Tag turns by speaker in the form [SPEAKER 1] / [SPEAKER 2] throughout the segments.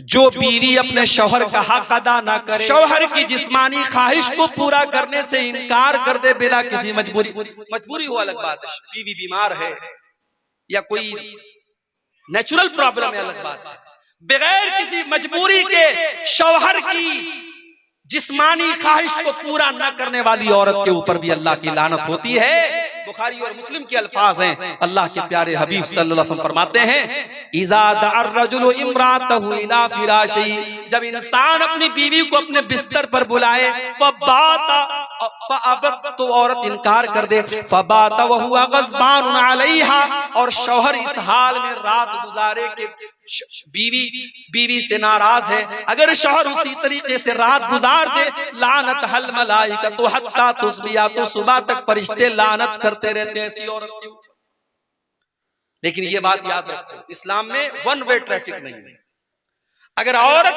[SPEAKER 1] जो बीवी अपने शौहर का हक अदा ना करे, शौहर की जिस्मानी ख्वाहिश को पूरा करने से इनकार कर दे बिना किसी मजबूरी हो अलग बात है, बीवी बीमार है या कोई नेचुरल प्रॉब्लम है अलग बात है, बगैर किसी मजबूरी के शौहर की जिस्मानी ख्वाहिश को पूरा न करने वाली औरत के ऊपर भी अल्लाह की लानत होती है। बुखारी और मुस्लिम के अल्फाज हैं, अल्लाह के प्यारे हबीब सल्लल्लाहु अलैहि वसल्लम फरमाते हैं, इज़ा दअर रजुलु इम्रातहु इला फिराशी, जब इंसान अपनी बीवी को अपने बिस्तर पर बुलाए, फअबत, तो औरत इनकार कर दे, फबात वहुवा गज़बान अलैहा, और शौहर इस हाल में रात गुजारे के बीवी से नाराज है, अगर शौहर उसी तरीके से रात गुजार दे, लानत हल मलाइकतु हत्ता तुस्बिया, तो सुबह तक फरिश्ते लानत करते रहते हैं ऐसी औरत की। लेकिन ये बात याद रखो, इस्लाम में वन वे ट्रैफिक नहीं है। अगर औरत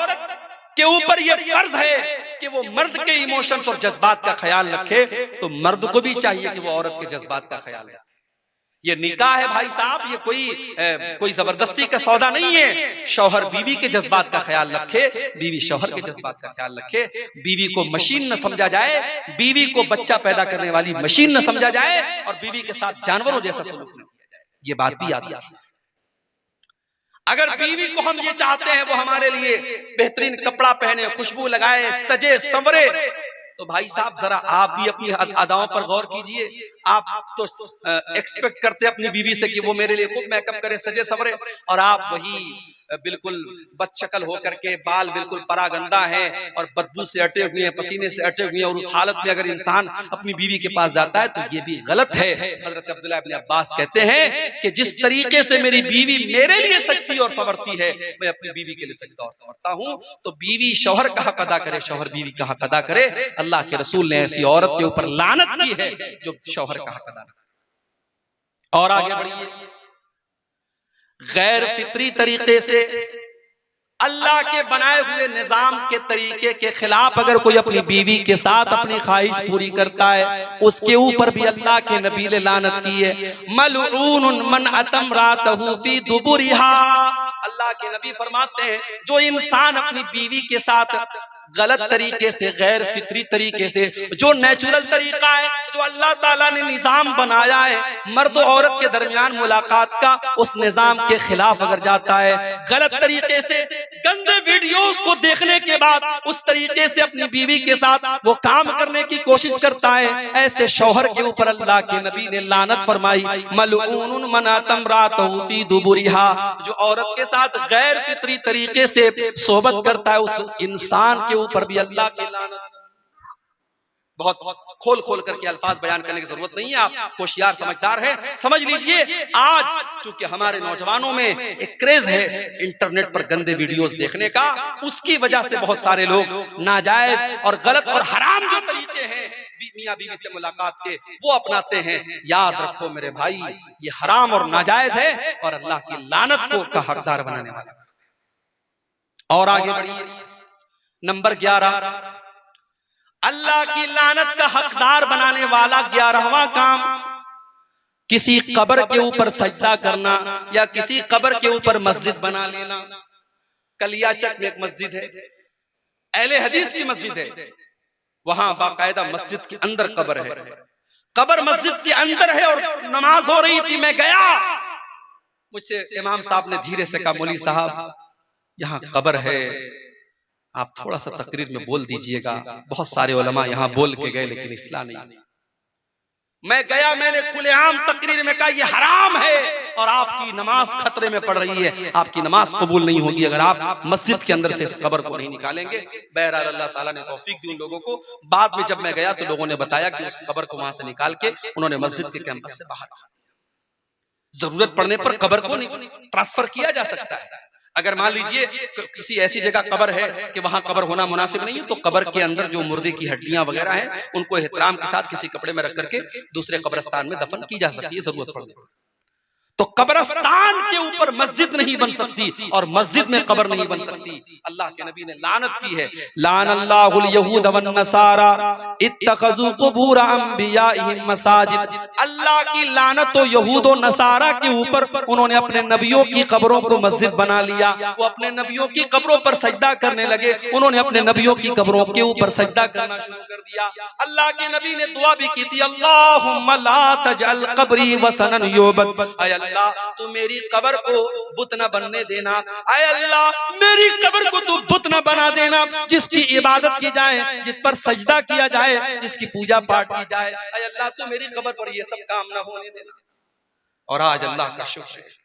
[SPEAKER 1] के ऊपर ये फर्ज है कि वो मर्द के इमोशंस और जज्बात का ख्याल रखे, तो मर्द को भी चाहिए कि वो औरत के जज्बात का ख्याल रखे। ये निकाह है भाई साहब, ये कोई जबरदस्ती का सौदा नहीं है। शौहर बीवी के जज्बात का ख्याल रखे, बीवी शौहर के जज्बात का ख्याल रखे, बीवी को मशीन न समझा जाए, बीवी को बच्चा पैदा करने वाली मशीन न समझा जाए, और बीवी के साथ जानवरों जैसा सलूक न किया जाए। ये बात भी याद रखिए। अगर बीवी को हम ये चाहते हैं वो हमारे लिए बेहतरीन कपड़ा पहने, खुशबू लगाए, सजे संवरे, तो भाई साहब जरा आप भी अपनी अदाओं पर गौर कीजिए। आप तो एक्सपेक्ट करते अपनी बीवी से कि वो मेरे लिए खूब मेकअप करे, सजे सवरे, और आप वही बिल्कुल बदशक्ल होकर के, बाल बिल्कुल परागंदा है और बदबू से अटे हुए हैं, पसीने से अटे हुए हैं, और उस हालत में अगर इंसान अपनी बीवी के पास जाता है तो ये भी गलत है। हजरत अब्दुल्लाह इब्न अब्बास कहते हैं कि जिस तरीके से मेरी बीवी मेरे लिए सजती और संवरती है, मैं अपनी बीवी के लिए सजता और संवरता हूँ। तो बीवी शौहर का हक अदा करे, शौहर बीवी का हक अदा करे। अल्लाह के रसूल ने ऐसी औरत के ऊपर लानत की है जो शौहर का हक अदा करे। और आगे बढ़िए, गैर फित्री तरीके से अल्लाह के बनाए हुए निजाम के तरीके के खिलाफ अगर कोई अपनी बीवी के साथ अपनी ख्वाहिश पूरी करता है, उसके ऊपर भी अल्लाह के नबी ने लानत की है। मलऊन मन अतम रातहु फी दुबुरिहा, अल्लाह के नबी फरमाते हैं जो इंसान अपनी बीवी के साथ गलत तरीके से, गैर फित्री तरीके से, जो नेचुरल तरीका है, जो अल्लाह ताला ने निजाम बनाया है मर्द और औरत के दरमियान मुलाकात का, उस निजाम के खिलाफ अगर जाता है, गलत तरीके से गंदे वीडियोस को देखने के बाद उस तरीके से अपनी बीवी के साथ वो काम करने की कोशिश करता है, ऐसे शौहर के ऊपर अल्लाह के नबी ने लानत फरमाई। मलऊन मन अतम रातहु फी दुबुरिहा, जो औरत के साथ गैर फित्री तरीके से सोहबत करता है, उस इंसान के ऊपर भी अल्लाह की लानत। बहुत खोल खोल करके अल्फाज बयान करने की जरूरत नहीं है, आप होशियार समझदार हैं, समझ लीजिए। आज चूंकि हमारे नौजवानों में एक क्रेज है इंटरनेट पर गंदे वीडियोस देखने का, उसकी वजह से बहुत सारे लोग नाजायज और गलत और हराम जो तरीके हैं मियां बीवी से मुलाकात के, वो अपनाते हैं। याद रखो मेरे भाई, ये हराम और नाजायज है और अल्लाह की लानत को का हकदार बनाने वाला। और आगे बढ़िए, नंबर 11, अल्लाह की लानत का हकदार बनाने वाला 11वां काम, किसी कब्र के ऊपर सजदा करना या किसी कब्र के ऊपर मस्जिद बना लेना। कलियाचक में एक मस्जिद है, अहले हदीस की मस्जिद है, वहां बाकायदा मस्जिद के अंदर कब्र है, कब्र मस्जिद के अंदर है और नमाज हो रही थी, मैं गया, मुझसे इमाम साहब ने धीरे से कहा, मौलवी साहब यहाँ कब्र है, आप थोड़ा सा तकरीर में बोल दीजिएगा। बहुत सारे उलमा यहाँ बोल के गए लेकिन इस्लाह नहीं। मैं गया, मैंने खुलेआम तकरीर में कहा ये हराम है और आपकी नमाज खतरे में पड़ रही है, आपकी नमाज कबूल नहीं होगी अगर आप मस्जिद के अंदर से इस कब्र को नहीं निकालेंगे। बहरहाल अल्लाह ताला ने तौफीक दी उन लोगों को। बाद में जब मैं गया तो लोगों ने बताया कि उस कब्र को वहां से निकाल के उन्होंने मस्जिद के कैंपस से बाहर, जरूरत पड़ने पर कब्र को ट्रांसफर किया जा सकता है। अगर मान लीजिए किसी ऐसी जगह कब्र है कि वहां कब्र होना मुनासिब नहीं है, तो कब्र के अंदर जो मुर्दे की हड्डियां वगैरह हैं उनको एहतराम के साथ किसी कपड़े में रख करके दूसरे कब्रिस्तान में दफन की जा सकती है जरूरत पड़ने पर। तो कब्रिस्तान के ऊपर मस्जिद नहीं बन सकती और मस्जिद में कब्र नहीं बन सकती। अल्लाह के नबी ने लानत की है, लानल्लाहुल यहूद वन नसारा इत्तखज़ू कुबूर अंबियाइहिम मसाजिद। अल्लाह की लानत तो यहूद और नसारा के ऊपर, उन्होंने अपने नबियों की कब्रों को मस्जिद बना लिया। वो अपने नबियों की कब्रों पर सजदा करने लगे, उन्होंने अपने नबियों की कब्रों के ऊपर सजदा करना शुरू कर दिया। अल्लाह के नबी ने दुआ भी की थी, अल्लाहुम्मा ला तजअल कब्री वसनन युबद। अल्लाह तू मेरी कब्र को बुत न बनने देना, आय अल्लाह मेरी कब्र को तू बुत न बना देना, जिसकी इबादत की जाए, जिस पर सजदा किया जाए, जिसकी पूजा पाठ की जाए। आय अल्लाह तू मेरी कब्र पर ये सब काम न होने देना। और आज अल्लाह का शुक्र है,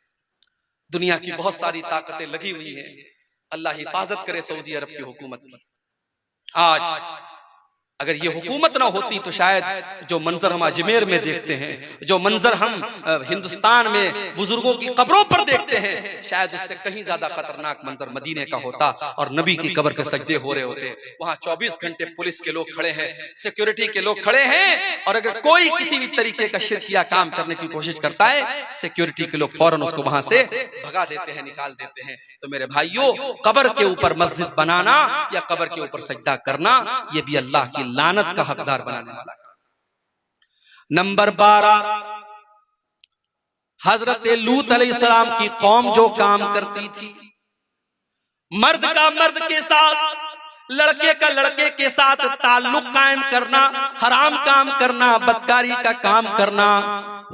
[SPEAKER 1] दुनिया की बहुत सारी ताकतें लगी हुई हैं। अल्लाह हिफाजत करे सऊदी अरब की हुकूमत की। आज अगर ये हुकूमत ना होती तो शायद जो मंजर हम अजमेर में देखते हैं, जो मंजर हम हिंदुस्तान में बुजुर्गों की कब्रों पर देखते हैं, शायद उससे कहीं ज्यादा खतरनाक मंजर मदीने का होता और नबी की कब्र पे सजदे हो रहे होते। वहां 24 घंटे पुलिस के लोग खड़े हैं, सिक्योरिटी के लोग खड़े हैं, और अगर कोई किसी भी तरीके का शिरकिया काम करने की कोशिश करता है, सिक्योरिटी के लोग फौरन उसको वहां से भगा देते हैं, निकाल देते हैं। तो मेरे भाइयों, कब्र के ऊपर मस्जिद बनाना या कब्र के ऊपर सजदा करना, ये भी अल्लाह की लानत का हकदार बनाने वाला। नंबर 12, हजरत लूत अलैहिस्सलाम की कौम जो काम करती थी, मर्द का मर्द के साथ, लड़के का लड़के के साथ ताल्लुक कायम करना, हराम काम करना, बदकारी का काम करना,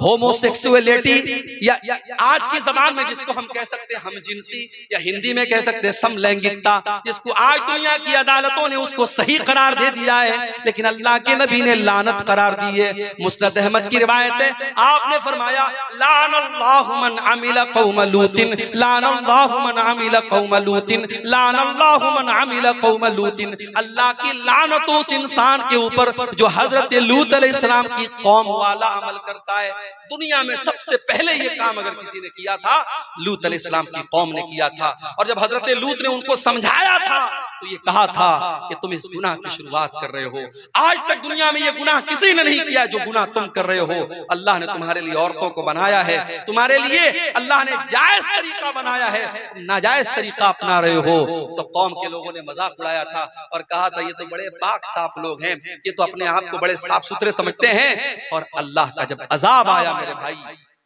[SPEAKER 1] होमोसेक्सुअलिटी या आज के जमाने में जिसको हम कह सकते हैं हमजिनसी, या हिंदी में कह सकते हैं समलैंगिकता, जिसको आज दुनिया की अदालतों ने उसको सही करार दे दिया है, लेकिन अल्लाह के नबी ने लानत करार दी है। मुस्नद अहमद की रिवायत है, आपने फरमाया लानल्लाहु मन अमिला कौम लूतिन, लानल्लाहु मन अमिला कौम लूतिन, लानल्लाहु मन अमिला कौम लूतिन। अल्लाह की लानत उस इंसान के ऊपर जो हजरत लूत अलैहिस्सलाम की कौम वाला अमल करता है। दुनिया में सबसे पहले ये काम अगर किसी ने किया था, लूत अलैहिस्सलाम की कौम ने किया था। और जब हजरत लूत ने उनको समझाया था तो ये कहा था कि तुम इस गुनाह की शुरुआत कर रहे हो। आज तक दुनिया में ये गुनाह किसी ने नहीं किया जो गुनाह तुम कर रहे हो। अल्लाह ने तुम्हारे लिए औरतों को बनाया है, तुम्हारे लिए अल्लाह ने जायज तरीका बनाया है, नाजायज तरीका अपना रहे हो। तो कौम के लोगों ने मजाक उड़ाया था और कहा था ये तो बड़े पाक साफ लोग हैं, ये तो अपने आप को बड़े साफ सुथरे समझते हैं। और अल्लाह का जब अजाब आया मेरे भाई,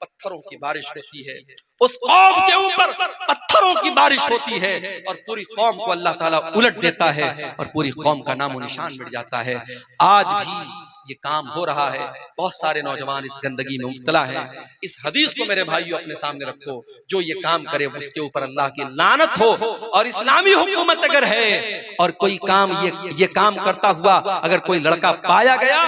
[SPEAKER 1] पत्थरों की बारिश होती है, उस कौम के ऊपर पत्थरों की बारिश होती है और पूरी कौम को अल्लाह ताला उलट देता है और पूरी कौम का नामो निशान मिट जाता है। आज भी ये काम हो रहा है, बहुत सारे नौजवान इस गंदगी में मुब्तला हैं। इस हदीस को मेरे भाइयों अपने सामने रखो, जो ये काम करे उसके ऊपर अल्लाह की लानत हो। और इस्लामी हुकूमत अगर है और कोई काम ये काम करता हुआ अगर कोई लड़का पाया गया,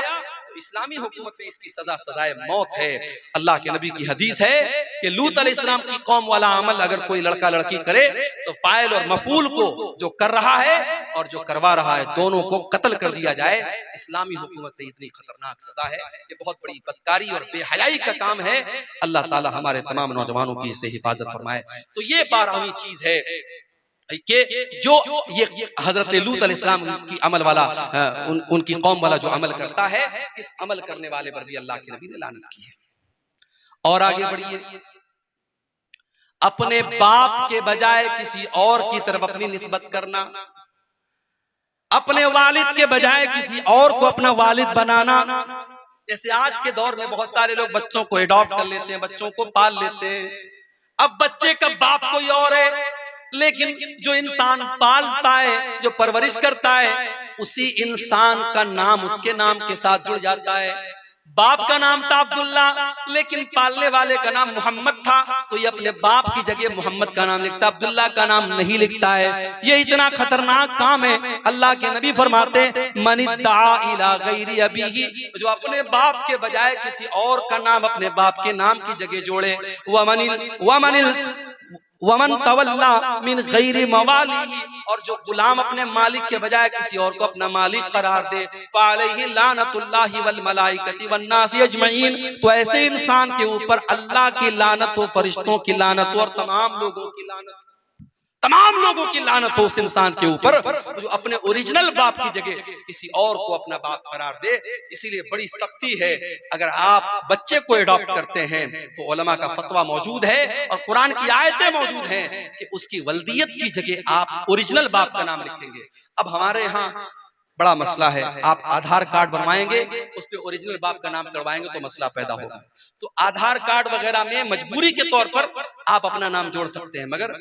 [SPEAKER 1] इस्लामी हुकूमत में इसकी सजा सजाए मौत है। अल्लाह के नबी की हदीस है कि लूत अलैहिस्सलाम की कौम वाला अमल अगर कोई लड़का लड़की करे तो फाइल और मफूल को, जो कर रहा है और जो करवा रहा है, दोनों को कत्ल कर दिया जाए। इस्लामी हुकूमत में इतनी खतरनाक सजा है, ये बहुत बड़ी बदकारी और बेहयाई का काम है। अल्लाह ताला हमारे तमाम नौजवानों की इससे हिफाजत फरमाए। तो ये 12वीं चीज है कि जो ये हजरत लूत अलैहिस्सलाम की अमल वाला उनकी कौम वाला जो अमल करता है, इस अमल करने वाले पर भी अल्लाह के नबी ने लानत की है। और आगे बढ़िए, अपने बाप के बजाय किसी और की तरफ अपनी निस्बत करना, अपने वालिद के बजाय किसी और को अपना वालिद बनाना। जैसे आज के दौर में बहुत सारे लोग बच्चों को एडॉप्ट कर लेते हैं, बच्चों को पाल लेते हैं। अब बच्चे का बाप कोई और है, लेकिन जो इंसान पालता है, जो परवरिश करता है, उसी इंसान का नाम उसके नाम के साथ जुड़ जाता है। बाप का नाम था अब्दुल्ला, लेकिन पालने वाले का नाम मोहम्मद था, तो ये अपने बाप की जगह मोहम्मद का नाम लिखता, अब्दुल्ला का नाम नहीं लिखता है। ये इतना खतरनाक काम है। अल्लाह के नबी फरमाते हैं मनिद्दा इला गैरि अबीही, जो अपने बाप के बजाय किसी और का नाम अपने बाप के नाम की जगह जोड़े, वमन तवल्ला मिन गैरि मवालिही, और जो गुलाम अपने मालिक के बजाय किसी और को अपना मालिक करार दे, फ़अलैहि लानतुल्लाहि वल मलाइकति वन नासि अजमईन, तो ऐसे इंसान के ऊपर अल्लाह की लानत हो, फरिश्तों की लानत हो और तमाम लोगों की लानत, तमाम लोगों की लानत हो उस इंसान के ऊपर जो अपने ओरिजिनल बाप की जगह किसी और को अपना बाप करार दे। इसीलिए बड़ी सख्ती है, अगर आप बच्चे को एडॉप्ट करते हैं तो उलमा का फतवा मौजूद है और कुरान की आयतें मौजूद हैं कि उसकी वल्दियत की जगह आप ओरिजिनल बाप का नाम लिखेंगे। अब हमारे यहाँ बड़ा मसला है, आप आधार कार्ड बनवाएंगे उस पे ओरिजिनल बाप का नाम चढ़वाएंगे तो मसला पैदा होगा। तो आधार कार्ड वगैरह में मजबूरी के तौर पर आप अपना नाम जोड़ सकते हैं, मगर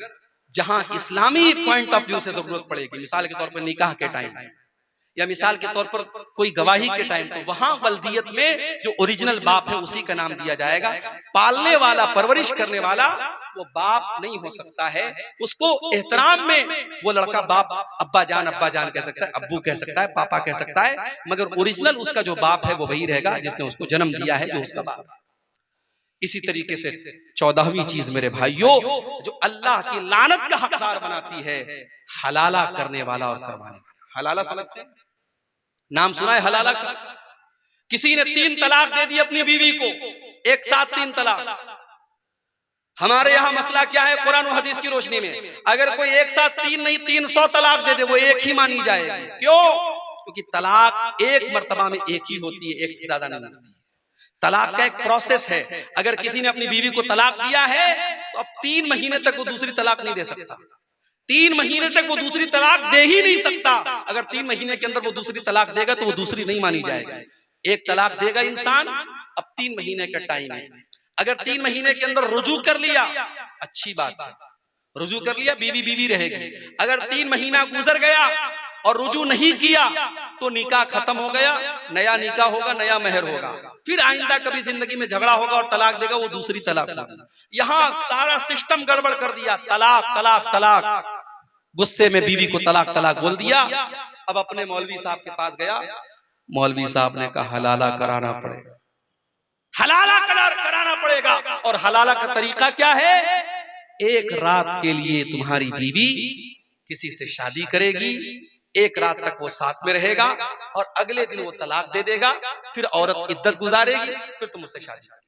[SPEAKER 1] जहां इस्लामी पॉइंट ऑफ व्यू से जरूरत पड़ेगी, मिसाल के तौर पर निकाह के टाइम या मिसाल के तौर पर कोई गवाही के टाइम, तो वहां वल्दियत में जो ओरिजिनल बाप है उसी का नाम दिया जाएगा। पालने वाला, परवरिश करने वाला वो बाप नहीं हो सकता है। उसको एहतराम में वो लड़का बाप, अब्बा जान कह सकता है, अब्बू कह सकता है, पापा कह सकता है, मगर ओरिजिनल उसका जो बाप है वो वही रहेगा जिसने उसको जन्म दिया है, जो उसका बाप है। इसी तरीके से 14वीं चीज मेरे भाइयों जो अल्लाह की लानत का हकदार बनाती है, हलाला करने वाला और करवाने वाला। हलाला समझते हैं? नाम सुना है हलाला का? किसी ने 3 तलाक दे दी अपनी बीवी को, एक साथ 3 तलाक। हमारे यहाँ मसला क्या है कुरान और हदीस की रोशनी में, अगर कोई एक साथ 3 नहीं 300 तलाक दे दे वो एक ही मानी जाएगी। क्यों? क्योंकि तलाक एक मर्तबा में एक ही होती है, एक से ज्यादा नहीं होती। तलाक का एक प्रोसेस है। अगर किसी ने अपनी बीवी को तलाक दिया है तो अब 3 महीने तक वो दूसरी तलाक नहीं दे सकता। 3 महीने तक वो दूसरी तलाक दे ही नहीं सकता। अगर 3 महीने के अंदर वो दूसरी तलाक देगा तो वो दूसरी नहीं मानी जाएगी। एक तलाक देगा इंसान, अब 3 महीने का टाइम है। अगर 3 महीने के अंदर रुजू कर लिया, अच्छी बात है, रुजू कर लिया, बीवी बीवी रहेगी। अगर 3 महीना गुजर गया और रुजू नहीं किया तो निकाह खत्म हो गया, नया निकाह होगा, नया मेहर होगा। फिर आइंदा कभी जिंदगी में झगड़ा होगा और तलाक देगा, वो दूसरी तलाक होगी। यहाँ सारा सिस्टम गड़बड़ कर दिया, तलाक तलाक तलाक। गुस्से में बीवी को तलाक तलाक बोल दिया। अब अपने मौलवी साहब के पास गया, मौलवी साहब ने कहा हलाला कराना पड़ेगा, हलाला कराना पड़ेगा। और हलाला का तरीका क्या है? एक रात के लिए तुम्हारी बीवी किसी से शादी करेगी, एक रात तक वो साथ में रहेगा और अगले दिन वो तलाक दे देगा, फिर औरत इद्दत गुजारेगी, फिर तुम उससे शादी करोगे।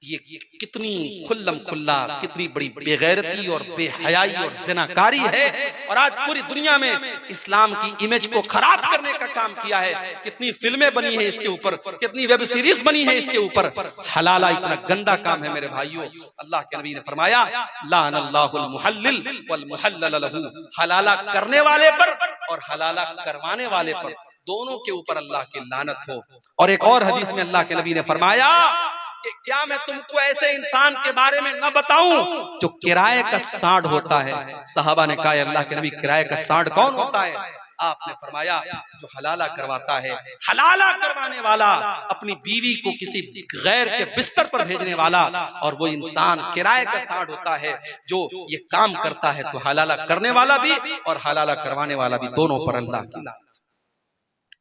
[SPEAKER 1] ये कितनी खुल्लम खुल्ला, कितनी बड़ी बेगैरती और बेहयाई और ज़िनाकारी है। और आज पूरी दुनिया में इस्लाम की इमेज को खराब करने का काम किया है। कितनी फिल्में बनी है इसके ऊपर, कितनी वेब सीरीज बनी है इसके ऊपर। हलाला इतना गंदा काम है मेरे भाइयों। अल्लाह के नबी ने फरमाया लानल्लाहुल मुहल्लिल वल मुहल्लल लहू, हलाला करने वाले पर और हलाला करवाने वाले पर, दोनों के ऊपर अल्लाह की लानत हो। और एक और हदीस में अल्लाह के नबी ने फरमाया कि क्या मैं तुमको ऐसे इंसान के बारे में न बताऊं जो किराए का सांड होता है? सहाबा ने कहा अल्लाह के नबी किराए का सांड कौन होता है? आपने फरमाया जो हलाला करवाता है। हलाला करवाने वाला अपनी बीवी को किसी गैर के बिस्तर पर भेजने वाला, और वो इंसान किराए का सांड होता है जो ये काम करता है। तो हलाला करने वाला भी और हलाला करवाने वाला भी, दोनों पर अल्लाह की लानत।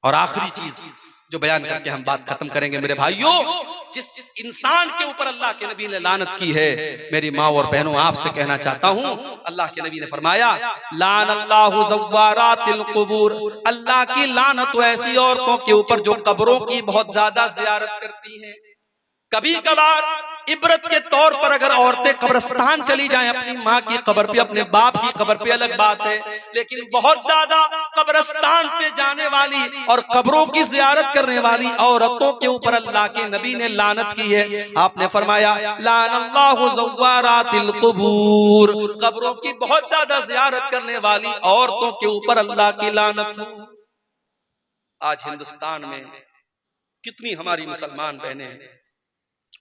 [SPEAKER 1] और आखिरी चीज जो बयान करके हम बात खत्म करेंगे मेरे भाइयों, जिस इंसान के ऊपर अल्लाह के नबी ने लानत की है, मेरी माँ और बहनों आपसे कहना चाहता हूँ, अल्लाह के नबी ने फरमाया लानल्लाहु ज़व्वारातिल क़ुबूर, अल्लाह की लानत ऐसी औरतों के ऊपर जो कब्रों की बहुत ज्यादा ज़ियारत करती हैं। कभी कभार इबरत के तौर पर अगर औरतें कब्रिस्तान चली जाएं, अपनी माँ की कब्र पे, अपने बाप की कब्र पे, अलग बात है, लेकिन बहुत ज्यादा कब्रिस्तान पे जाने वाली और कब्रों की जियारत करने वाली औरतों के ऊपर अल्लाह के नबी ने लानत की है। आपने फरमाया लानल्लाहु ज़व्वारातिल क़ुबूर, कब्रों की बहुत ज्यादा जियारत करने वाली औरतों के ऊपर अल्लाह की लानत हो। आज हिंदुस्तान में कितनी हमारी मुसलमान बहनें हैं,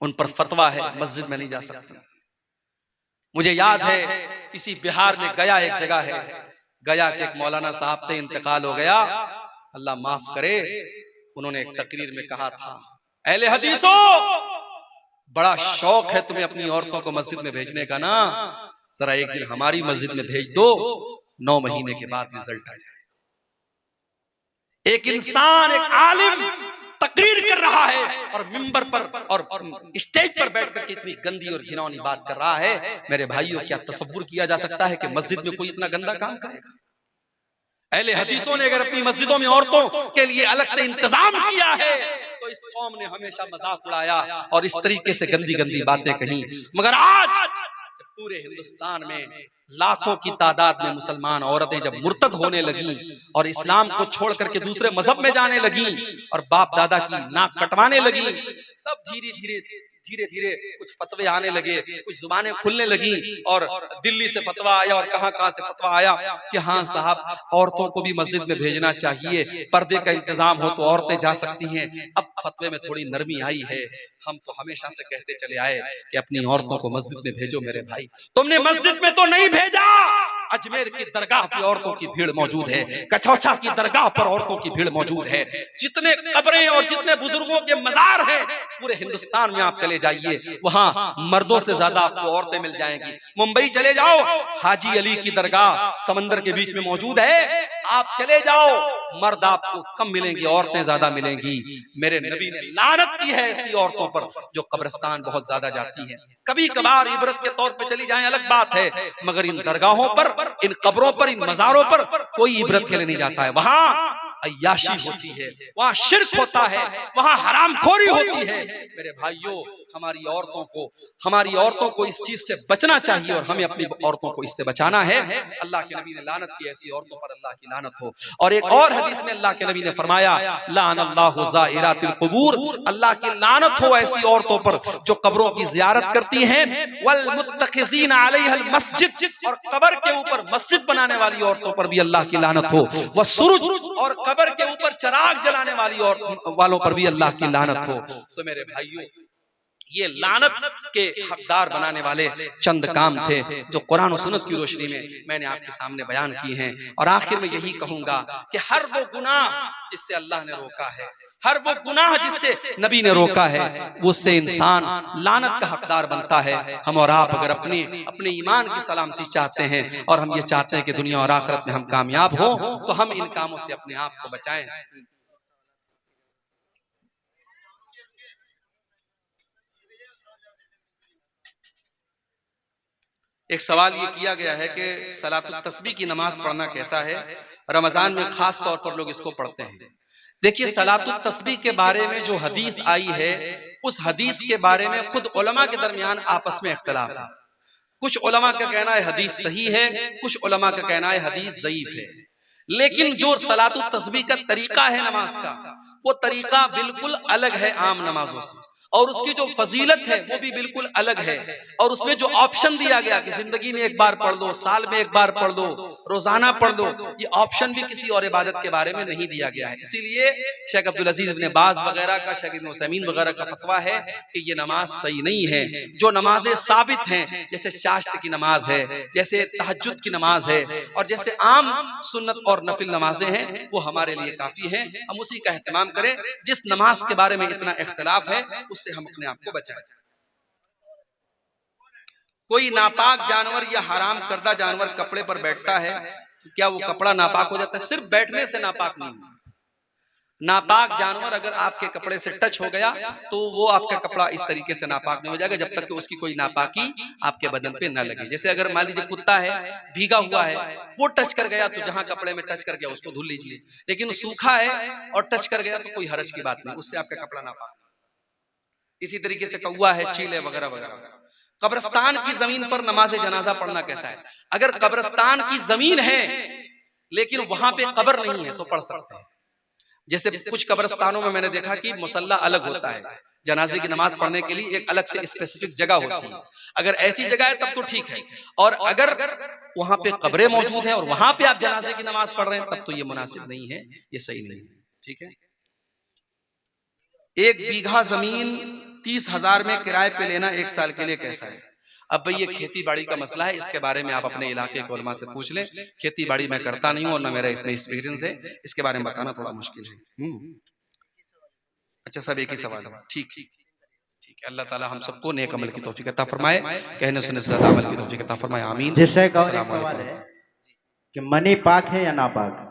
[SPEAKER 1] उन पर फतवा है मस्जिद में नहीं जा सकती। मुझे याद है इसी बिहार में गया एक जगह है, गया के एक मौलाना साहब से इंतकाल हो गया, अल्लाह माफ करे। उन्होंने एक तकरीर में कहा था, अहले हदीसों, बड़ा शौक है तुम्हें अपनी औरतों को मस्जिद में भेजने का ना, जरा एक दिन हमारी मस्जिद में भेज दो, 9 महीने के बाद रिजल्ट आ जाए। एक इंसान, एक आलिम तकरीर कर रहा है और मिंबर पर और स्टेज पर बैठकर इतनी गंदी और घिनौनी बात कर रहा है। मेरे भाइयों, क्या तसव्वुर किया जा सकता है कि मस्जिद में कोई इतना गंदा काम करेगा? अहले हदीसों ने अगर अपनी मस्जिदों में औरतों के लिए अलग से इंतजाम किया है तो इस कौम ने हमेशा मजाक उड़ाया और इस तरीके से गंदी गंदी बातें कही। मगर आज पूरे हिंदुस्तान में लाखों की तादाद में मुसलमान औरतें जब मुर्तद होने लगी और इस्लाम को छोड़ करके दूसरे मजहब में जाने लगी और बाप दादा की नाक कटवाने लगी, तब धीरे धीरे कुछ फतवे आने लगे, कुछ जुबानें खुलने लगी और दिल्ली से फतवा आया और कहां से फतवा आया कि हाँ साहब औरतों को भी मस्जिद में भेजना चाहिए, पर्दे का इंतजाम हो तो औरतें जा सकती हैं। अब फतवे में थोड़ी नरमी आई है। हम तो हमेशा से कहते चले आए कि अपनी औरतों को मस्जिद में भेजो मेरे भाई। तुमने मस्जिद में तो नहीं भेजा, अजमेर की दरगाह पर औरतों की भीड़ मौजूद है, कचौचा की दरगाह पर औरतों की भीड़ मौजूद है, जितने कब्रें और जितने बुजुर्गों के मजार हैं पूरे हिंदुस्तान में आप चले जाइए, वहां मर्दों से ज्यादा आपको औरतें मिल जाएंगी। मुंबई चले जाओ, हाजी अली की दरगाह समंदर के बीच में मौजूद है, आप चले जाओ, मर्द आपको कम मिलेंगे, औरतें ज्यादा मिलेंगी। मेरे नबी ने लानत की है ऐसी औरतों पर जो कब्रिस्तान बहुत ज्यादा जाती है। कभी कभार इबरत के तौर पे चली जाएं अलग बात है, मगर इन दरगाहों पर, इन कब्रों पर, इन मजारों पर कोई इबरत के लिए नहीं जाता है। वहां अय्याशी होती है, वहां शिर्क होता है, वहां हरामखोरी होती है। मेरे भाइयों, हमारी औरतों को इस चीज से बचना चाहिए और हमें अपनी औरतों को इससे बचाना है। अल्लाह के नबी ने लानत की, ऐसी औरतों पर अल्लाह की लानत हो। और एक और हदीस में अल्लाह के नबी ने फरमाया, लानल्लाहु ज़ाइरातिल कुबूर, अल्लाह की लानत हो ऐसी औरतों पर जो कब्रों की ज़ियारत करती हैं, वल मुत्तखिज़ीना अलैहल मस्जिद, और कब्र के ऊपर मस्जिद बनाने वाली औरतों पर भी अल्लाह की लानत हो। वसुरुज, और कब्र के ऊपर चिराग जलाने वालों पर भी अल्लाह की लानत हो। तो मेरे भाइयों, ये लानत के हकदार बनाने वाले चंद काम थे जो कुरान और सुन्नत की रोशनी में मैंने आपके सामने बयान किए हैं। और आखिर में यही कहूंगा कि हर वो गुनाह जिससे अल्लाह ने रोका है, हर वो गुनाह जिससे नबी ने रोका है, उससे इंसान लानत का हकदार बनता है। हम और आप अगर अपने ईमान की सलामती चाहते हैं और हम ये चाहते हैं कि दुनिया और आखिरत में हम कामयाब हो, तो हम इन कामों से अपने आप को बचाएं। एक सवाल ये किया गया है कि सलातुत तस्बीह की नमाज पढ़ना कैसा है, रमजान में खास तौर पर लोग इसको पढ़ते हैं। देखिए, सलातुत तस्बीह के बारे में जो हदीस आई है, उस हदीस के बारे में खुद उलमा के दरमियान आपस में इख्तिलाफ है। कुछ उलमा का कहना है हदीस सही है, कुछ उलमा का कहना है हदीस ज़ईफ है। लेकिन जो सलातुत तस्बीह का तरीका है नमाज का, वो तरीका बिल्कुल अलग है आम नमाजों से, और उसकी जो फजीलत है वो भी बिल्कुल अलग है। और उसमें जो ऑप्शन दिया गया कि जिंदगी में एक बार पढ़ लो, साल में एक बार पढ़ लो, रोजाना पढ़ लो, ये ऑप्शन भी किसी और इबादत के बारे में नहीं दिया गया है। इसीलिए शेख अब्दुल अजीज इब्न बाज वगैरह का, शेख इब्न उसैमीन वगैरह का फतवा है कि ये नमाज सही नहीं है। जो नमाजें साबित हैं, जैसे चाश्त की नमाज है, जैसे तहज्जुद की नमाज है, और जैसे आम सुन्नत और नफिल नमाजें हैं, वो हमारे लिए काफी हैं। हम उसी का एहतमाम करें। जिस नमाज के बारे में इतना इख्तिलाफ है, उससे हम अपने आप को बचाएं। कोई नापाक जानवर या हराम करदा जानवर कपड़े पर बैठता है, तो क्या वो कपड़ा नापाक हो जाता है? सिर्फ बैठने से नापाक नहीं होता। नापाक जानवर अगर आपके कपड़े से टच हो गया तो वो आपका कपड़ा इस तरीके से नापाक नहीं हो जाएगा जब तक कि उसकी कोई नापाकी आपके बदन पे न लगे। जैसे अगर मान लीजिए कुत्ता है, भीगा हुआ है, वो टच कर गया तो जहां कपड़े में टच कर गया उसको धुल लीजिए। लेकिन सूखा है और टच कर गया तो कोई हरज की बात नहीं, उससे आपका कपड़ा नापाक। इसी तरीके से कौवा है, चील है, वगैरह वगैरह। कब्रिस्तान की जमीन पर नमाज जनाजा पढ़ना कैसा है? अगर कब्रिस्तान की जमीन है लेकिन वहां पे कब्र नहीं है तो पढ़ सकते हैं। जैसे कुछ कब्रिस्तानों में मैंने देखा कि मुसल्ला अलग होता है, जनाजे की नमाज पढ़ने के लिए एक अलग से स्पेसिफिक जगह होती है। अगर ऐसी जगह है तब तो ठीक है, और अगर वहां पे कब्रें मौजूद हैं और वहां पे आप जनाजे की नमाज पढ़ रहे हैं तब तो ये मुनासिब नहीं है, ये सही नहीं है। ठीक है। 1 बीघा जमीन 30,000 में किराए पे लेना 1 साल के लिए कैसा है? अब भाई ये खेती बाड़ी का मसला है, इसके बारे में आप अपने इलाके के उलमा से पूछ लें। खेती बाड़ी मैं करता नहीं हूँ और ना मेरा इसमें एक्सपीरियंस है, इसके बारे में बताना थोड़ा मुश्किल है। अच्छा, सब एक ही सवाल है। ठीक है। अल्लाह ताला हम सबको नेक अमल की तौफीक अता फरमाए, कहने सुनने से ज्यादा अमल की तौफीक अता फरमाए, आमीन।
[SPEAKER 2] जैसे एक सवाल है कि मनी पाक है या नापाक?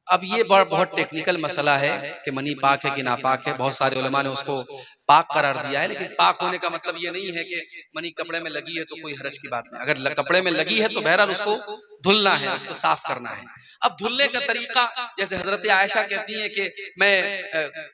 [SPEAKER 1] अब ये बहुत टेक्निकल मसला है कि मनी पाक है कि नापाक है। बहुत सारे उलमा ने उसको पाक करार दिया है, लेकिन पाक होने का मतलब ये नहीं है कि मनी कपड़े में लगी है तो कोई हरज की बात नहीं। अगर कपड़े में लगी है तो बहरहाल उसको धुलना है, उसको साफ करना है। अब धुलने का तरीका, जैसे हजरत आयशा कहती है कि मैं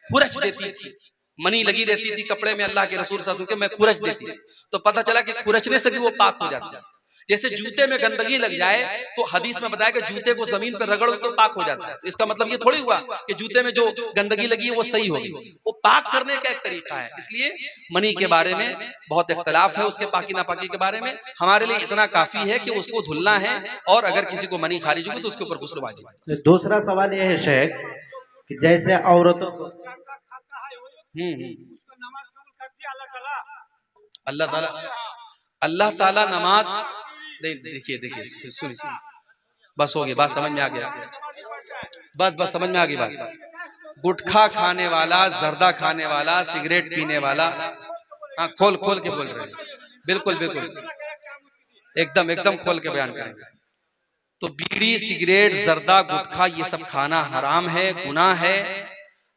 [SPEAKER 1] खुरच देती थी, मनी लगी रहती थी कपड़े में, अल्लाह के रसूल सल्लल्लाहु अलैहि वसल्लम के, मैं खुरच देती थी, तो पता चला कि खुरचने से भी वो पाक हो जाता है। जैसे जूते में गंदगी लग जाए तो हदीस में बताया कि जूते को जमीन पर रगड़ो तो पाक हो जाता है। तो इसका मतलब ये थोड़ी हुआ कि जूते में जो गंदगी लगी है वो सही होगी, वो पाक करने का एक तरीका है। इसलिए मनी के बारे में बहुत इख्तलाफ है, उसके पाकी नापाकी के बारे में। हमारे लिए इतना काफी है कि उसको धुलना है, और अगर किसी को मनी खारिज होगी तो उसके ऊपर गुस्ल वाजिब है।
[SPEAKER 2] दूसरा सवाल यह है शेख कि जैसे औरतों को
[SPEAKER 1] अल्लाह ताला नमाज देखिए देखिए सुनिए, बस हो गया, बात समझ में आ गया, बस समझ में आ गई बात। गुटखा खाने वाला, जर्दा खाने वाला, सिगरेट पीने वाला, हाँ खोल खोल के बोल रहे हैं, बिल्कुल बिल्कुल एकदम एकदम खोल के बयान करेंगे। तो बीड़ी, सिगरेट, जर्दा, गुटखा ये सब खाना हराम है, गुनाह है।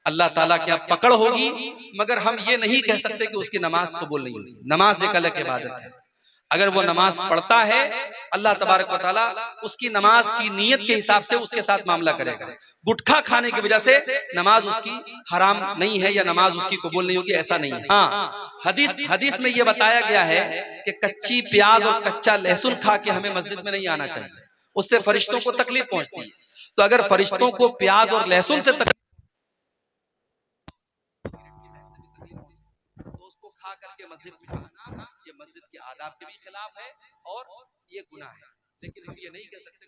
[SPEAKER 1] अल्लाह ताला क्या पकड़ होगी, मगर हम ये नहीं कह सकते कि उसकी नमाज कबूल नहीं होगी। नमाज एक अलग इबादत है। अगर वो नमाज पढ़ता है, अल्लाह तबारक व तआला उसकी नमाज की नीयत के हिसाब से उसके साथ मामला करेगा। गुटखा खाने की वजह से नमाज उसकी हराम नहीं है या नमाज उसकी कबूल नहीं होगी, ऐसा नहीं है। हाँ, हदीस में ये बताया गया है कि कच्ची प्याज और कच्चा लहसुन खा के हमें मस्जिद में नहीं आना चाहिए, उससे फरिश्तों को तकलीफ पहुंचती है। तो अगर फरिश्तों को प्याज और लहसुन से तकलीफ तो उसको खा करके मस्जिद में आना, ये मस्जिद के आदाब के भी खिलाफ है और ये गुनाह है। लेकिन हम ये नहीं कह सकते